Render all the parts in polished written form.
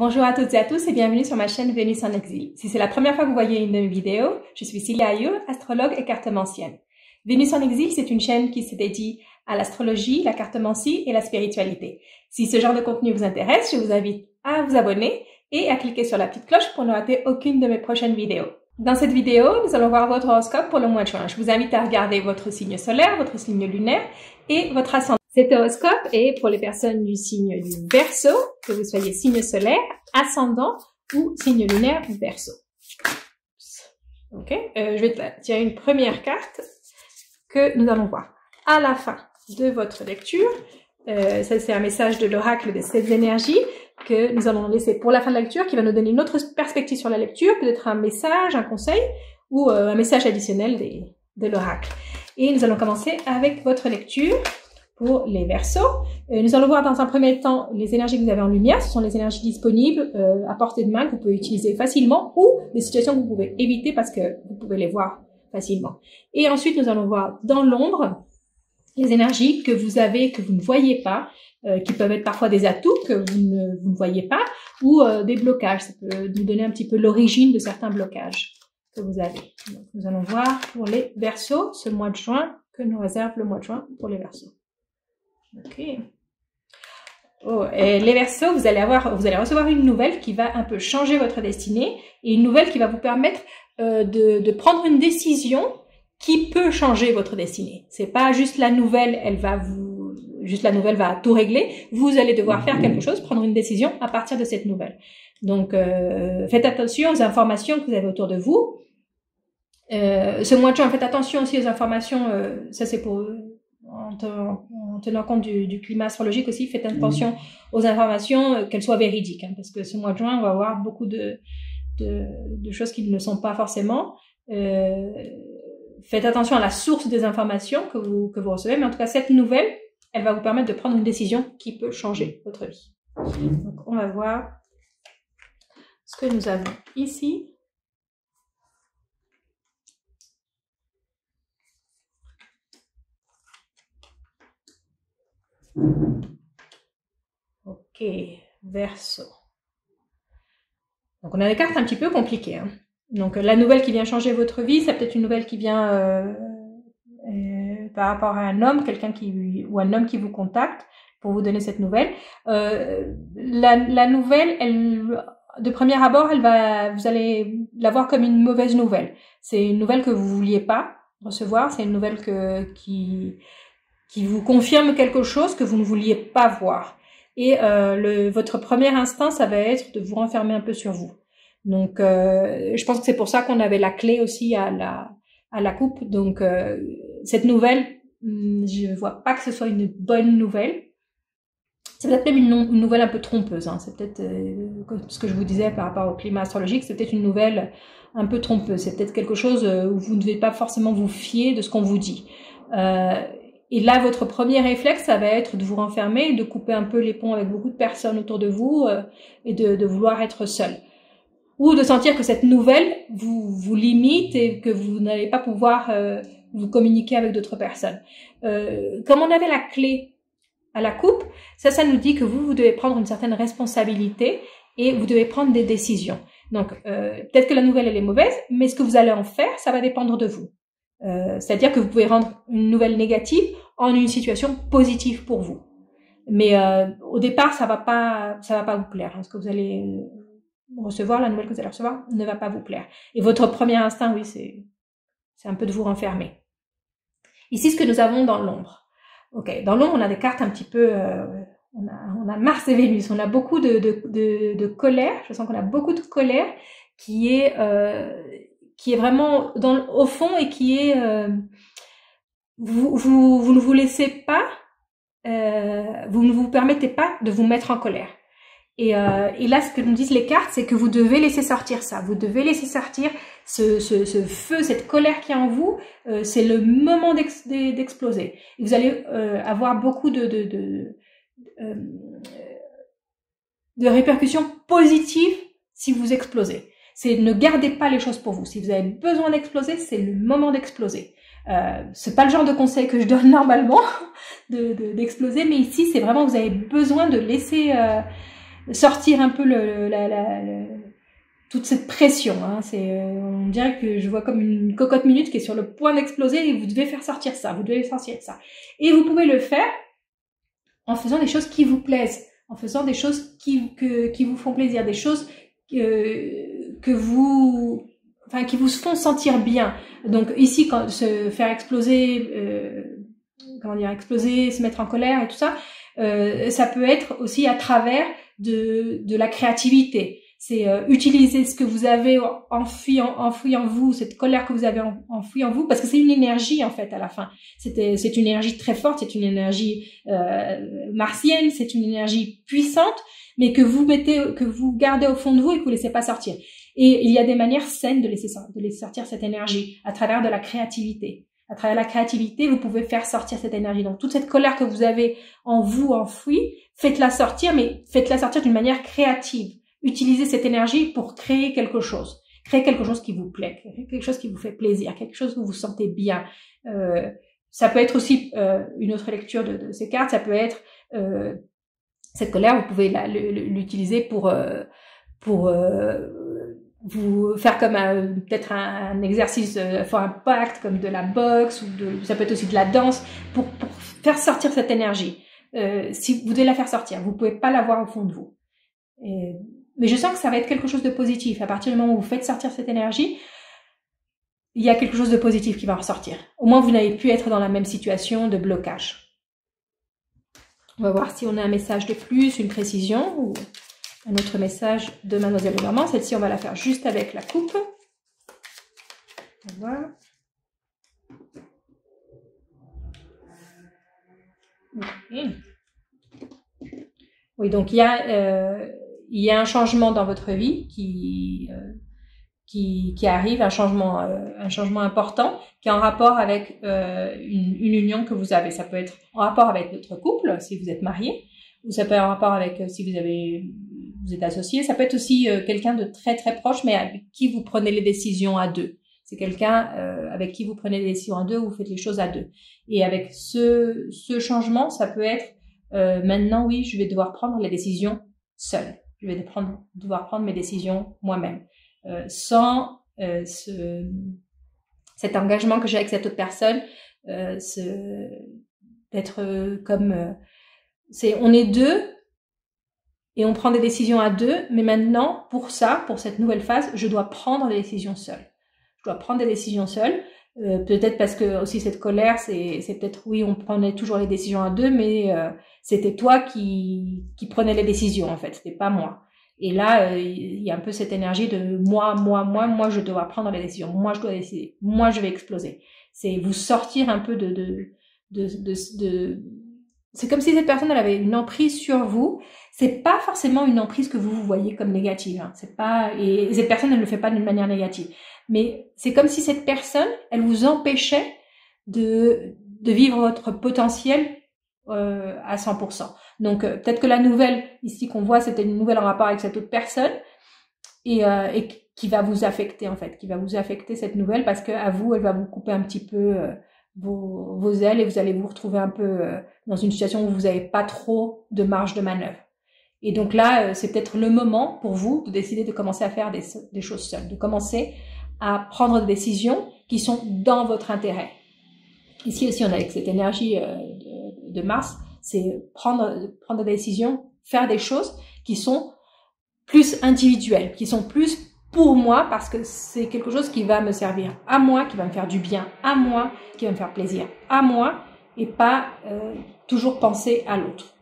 Bonjour à toutes et à tous et bienvenue sur ma chaîne Vénus en exil. Si c'est la première fois que vous voyez une de mes vidéos, je suis Cilia Ayour, astrologue et cartomancienne. Vénus en exil, c'est une chaîne qui se dédie à l'astrologie, la cartomancie et la spiritualité. Si ce genre de contenu vous intéresse, je vous invite à vous abonner et à cliquer sur la petite cloche pour ne rater aucune de mes prochaines vidéos. Dans cette vidéo, nous allons voir votre horoscope pour le mois de juin. Je vous invite à regarder votre signe solaire, votre signe lunaire et votre ascendant. Cet horoscope est pour les personnes du signe du Verseau, que vous soyez signe solaire, ascendant ou signe lunaire Verseau. Ok, je vais tirer une première carte que nous allons voir à la fin de votre lecture. Ça, c'est un message de l'oracle des 7 énergies que nous allons laisser pour la fin de la lecture, qui va nous donner une autre perspective sur la lecture, peut-être un message, un conseil ou un message additionnel de l'oracle. Et nous allons commencer avec votre lecture. Pour les Verseaux, nous allons voir dans un premier temps les énergies que vous avez en lumière. Ce sont les énergies disponibles à portée de main que vous pouvez utiliser facilement ou des situations que vous pouvez éviter parce que vous pouvez les voir facilement. Et ensuite, nous allons voir dans l'ombre les énergies que vous avez, que vous ne voyez pas, qui peuvent être parfois des atouts que vous ne voyez pas ou des blocages. Ça peut nous donner un petit peu l'origine de certains blocages que vous avez. Donc, nous allons voir pour les Verseaux ce mois de juin, que nous réserve le mois de juin pour les Verseaux. Ok. Oh, et les Verseaux, vous allez recevoir une nouvelle qui va un peu changer votre destinée et une nouvelle qui va vous permettre de prendre une décision qui peut changer votre destinée. C'est pas juste la nouvelle, juste la nouvelle va tout régler. Vous allez devoir faire quelque chose, prendre une décision à partir de cette nouvelle. Donc, faites attention aux informations que vous avez autour de vous. Ce mois de juin, faites attention aussi aux informations. Ça, c'est pour en tenant compte du climat astrologique aussi, faites attention aux informations, qu'elles soient véridiques, hein, parce que ce mois de juin, on va avoir beaucoup de choses qui ne le sont pas forcément. Faites attention à la source des informations que vous recevez, mais en tout cas, cette nouvelle, elle va vous permettre de prendre une décision qui peut changer votre vie. Donc, on va voir ce que nous avons ici. Ok, Verseau. Donc on a des cartes un petit peu compliquées. Hein. Donc la nouvelle qui vient changer votre vie, c'est peut-être une nouvelle qui vient par rapport à un homme, ou un homme qui vous contacte pour vous donner cette nouvelle. La nouvelle, de premier abord, vous allez la voir comme une mauvaise nouvelle. C'est une nouvelle que vous vouliez pas recevoir. C'est une nouvelle qui vous confirme quelque chose que vous ne vouliez pas voir. Et votre premier instinct, ça va être de vous renfermer un peu sur vous. Donc, je pense que c'est pour ça qu'on avait la clé aussi à la coupe. Donc, cette nouvelle, je vois pas que ce soit une bonne nouvelle. C'est peut-être même une nouvelle un peu trompeuse. Hein. C'est peut-être ce que je vous disais par rapport au climat astrologique. C'est peut-être une nouvelle un peu trompeuse. C'est peut-être quelque chose où vous ne devez pas forcément vous fier de ce qu'on vous dit. Et là, votre premier réflexe, ça va être de vous renfermer, de couper un peu les ponts avec beaucoup de personnes autour de vous et de vouloir être seul. Ou de sentir que cette nouvelle vous limite et que vous n'allez pas pouvoir vous communiquer avec d'autres personnes. Comme on avait la clé à la coupe, ça nous dit que vous devez prendre une certaine responsabilité et vous devez prendre des décisions. Donc, peut-être que la nouvelle, elle est mauvaise, mais ce que vous allez en faire, ça va dépendre de vous. C'est-à-dire que vous pouvez rendre une nouvelle négative en une situation positive pour vous. Mais au départ, ça va pas vous plaire. Hein. Ce que vous allez recevoir, la nouvelle que vous allez recevoir, ne va pas vous plaire. Et votre premier instinct, oui, c'est un peu de vous renfermer. Ici, ce que nous avons dans l'ombre. Ok, dans l'ombre, on a des cartes un petit peu. On a Mars et Vénus. On a beaucoup de colère. Je sens qu'on a beaucoup de colère qui est vraiment au fond et qui est vous ne vous laissez pas, vous ne vous permettez pas de vous mettre en colère. Et là, ce que nous disent les cartes, c'est que vous devez laisser sortir ça. Vous devez laisser sortir ce feu, cette colère qui est en vous. C'est le moment d'exploser. Et vous allez avoir beaucoup de répercussions positives si vous explosez. C'est ne gardez pas les choses pour vous. Si vous avez besoin d'exploser, c'est le moment d'exploser. C'est pas le genre de conseil que je donne normalement d'exploser, mais ici c'est vraiment vous avez besoin de laisser sortir un peu toute cette pression. Hein. On dirait que je vois comme une cocotte minute qui est sur le point d'exploser et vous devez faire sortir ça, vous devez sortir ça. Et vous pouvez le faire en faisant des choses qui vous plaisent, en faisant des choses qui vous font plaisir, des choses qui vous font sentir bien. Donc ici, quand se faire exploser, exploser, se mettre en colère et tout ça, ça peut être aussi à travers de la créativité. C'est utiliser ce que vous avez enfoui en vous, cette colère que vous avez enfouie en vous, parce que c'est une énergie en fait à la fin. C'est une énergie très forte, c'est une énergie martienne, c'est une énergie puissante, mais que vous gardez au fond de vous et que vous laissez pas sortir. Et il y a des manières saines de laisser sortir cette énergie à travers de la créativité. À travers la créativité, vous pouvez faire sortir cette énergie. Donc toute cette colère que vous avez en vous enfouie, faites-la sortir, mais faites-la sortir d'une manière créative. Utilisez cette énergie pour créer quelque chose. Créer quelque chose qui vous plaît, quelque chose qui vous fait plaisir, quelque chose où vous vous sentez bien. Ça peut être aussi une autre lecture de ces cartes, ça peut être cette colère, vous pouvez l'utiliser pour vous faire comme peut-être un exercice fort impact, comme de la boxe, ça peut être aussi de la danse, pour faire sortir cette énergie. Si vous devez la faire sortir, vous pouvez pas l'avoir au fond de vous. Mais je sens que ça va être quelque chose de positif. À partir du moment où vous faites sortir cette énergie, il y a quelque chose de positif qui va ressortir. Au moins, vous n'allez plus être dans la même situation de blocage. On va voir si on a un message de plus, une précision, ou un autre message de Mademoiselle Lenormand. Celle-ci, on va la faire juste avec la coupe. On va voir. Okay. Oui, donc il y a un changement dans votre vie qui arrive, un changement important qui est en rapport avec une union que vous avez. Ça peut être en rapport avec votre couple si vous êtes marié, ou ça peut être en rapport avec si vous êtes associé. Ça peut être aussi quelqu'un de très très proche, mais avec qui vous prenez les décisions à deux. C'est quelqu'un avec qui vous prenez les décisions à deux, ou vous faites les choses à deux. Et avec ce changement, ça peut être maintenant, oui, je vais devoir prendre les décisions seule. Je vais devoir prendre mes décisions moi-même. Sans cet engagement que j'ai avec cette autre personne, d'être comme... on est deux et on prend des décisions à deux, mais maintenant, pour cette nouvelle phase, je dois prendre des décisions seule. Je dois prendre des décisions seule. Peut-être parce que aussi cette colère, c'est peut-être, oui, on prenait toujours les décisions à deux, mais c'était toi qui prenais les décisions, en fait, c'était pas moi. Et là, il y a un peu cette énergie de moi, je dois prendre les décisions, moi je dois décider, moi je vais exploser. C'est vous sortir un peu c'est comme si cette personne, elle avait une emprise sur vous. C'est pas forcément une emprise que vous voyez comme négative, hein. C'est pas, et cette personne, elle ne le fait pas d'une manière négative. Mais c'est comme si cette personne, elle vous empêchait de vivre votre potentiel à 100%. Donc peut-être que la nouvelle ici qu'on voit, c'était une nouvelle en rapport avec cette autre personne et qui va vous affecter en fait, qui va vous affecter cette nouvelle parce que à vous, elle va vous couper un petit peu vos ailes et vous allez vous retrouver un peu dans une situation où vous n'avez pas trop de marge de manœuvre. Et donc là, c'est peut-être le moment pour vous de décider de commencer à faire des choses seules, de commencer à prendre des décisions qui sont dans votre intérêt. Ici aussi, on a avec cette énergie de Mars, c'est prendre des décisions, faire des choses qui sont plus individuelles, qui sont plus pour moi, parce que c'est quelque chose qui va me servir à moi, qui va me faire du bien à moi, qui va me faire plaisir à moi, et pas toujours penser à l'autre.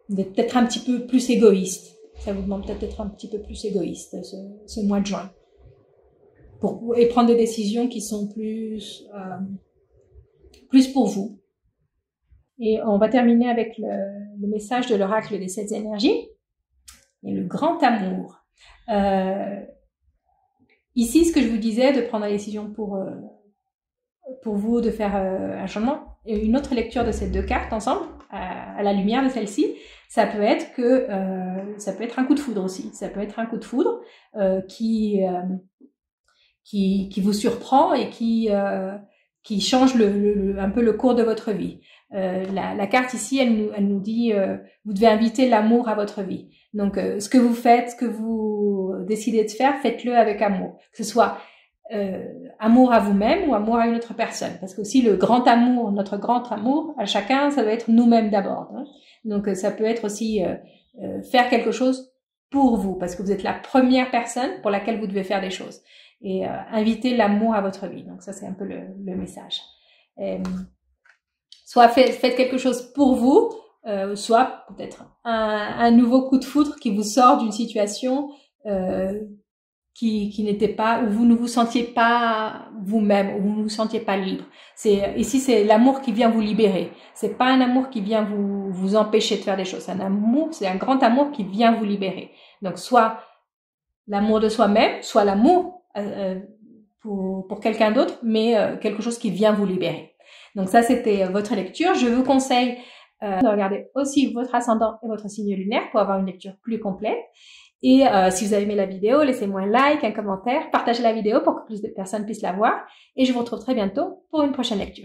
D'être peut-être un petit peu plus égoïste. Ça vous demande peut-être d'être un petit peu plus égoïste ce mois de juin. Et prendre des décisions qui sont plus pour vous. Et on va terminer avec le message de l'oracle des 7 énergies et le grand amour. Ici, ce que je vous disais, de prendre la décision pour vous, de faire un changement, et une autre lecture de ces deux cartes ensemble, à la lumière de celle-ci, ça peut être un coup de foudre aussi. Ça peut être un coup de foudre qui vous surprend et qui change un peu le cours de votre vie. La carte ici, elle nous dit vous devez inviter l'amour à votre vie. Donc, ce que vous faites, ce que vous décidez de faire, faites-le avec amour. Que ce soit amour à vous-même ou amour à une autre personne. Parce que aussi le grand amour, notre grand amour, à chacun, ça doit être nous-mêmes d'abord. Hein. Donc, ça peut être aussi faire quelque chose pour vous, parce que vous êtes la première personne pour laquelle vous devez faire des choses. Et inviter l'amour à votre vie. Donc ça, c'est un peu le message. Soit faites quelque chose pour vous, soit peut-être un nouveau coup de foudre qui vous sort d'une situation qui n'était pas, où vous ne vous sentiez pas vous-même, où vous ne vous sentiez pas libre. Ici, c'est l'amour qui vient vous libérer. C'est pas un amour qui vient vous empêcher de faire des choses. C'est un grand amour qui vient vous libérer. Donc, soit l'amour de soi-même, soit l'amour pour quelqu'un d'autre, mais quelque chose qui vient vous libérer. Donc ça, c'était votre lecture. Je vous conseille de regarder aussi votre ascendant et votre signe lunaire pour avoir une lecture plus complète. Et si vous avez aimé la vidéo, laissez-moi un like, un commentaire, partagez la vidéo pour que plus de personnes puissent la voir. Et je vous retrouve très bientôt pour une prochaine lecture.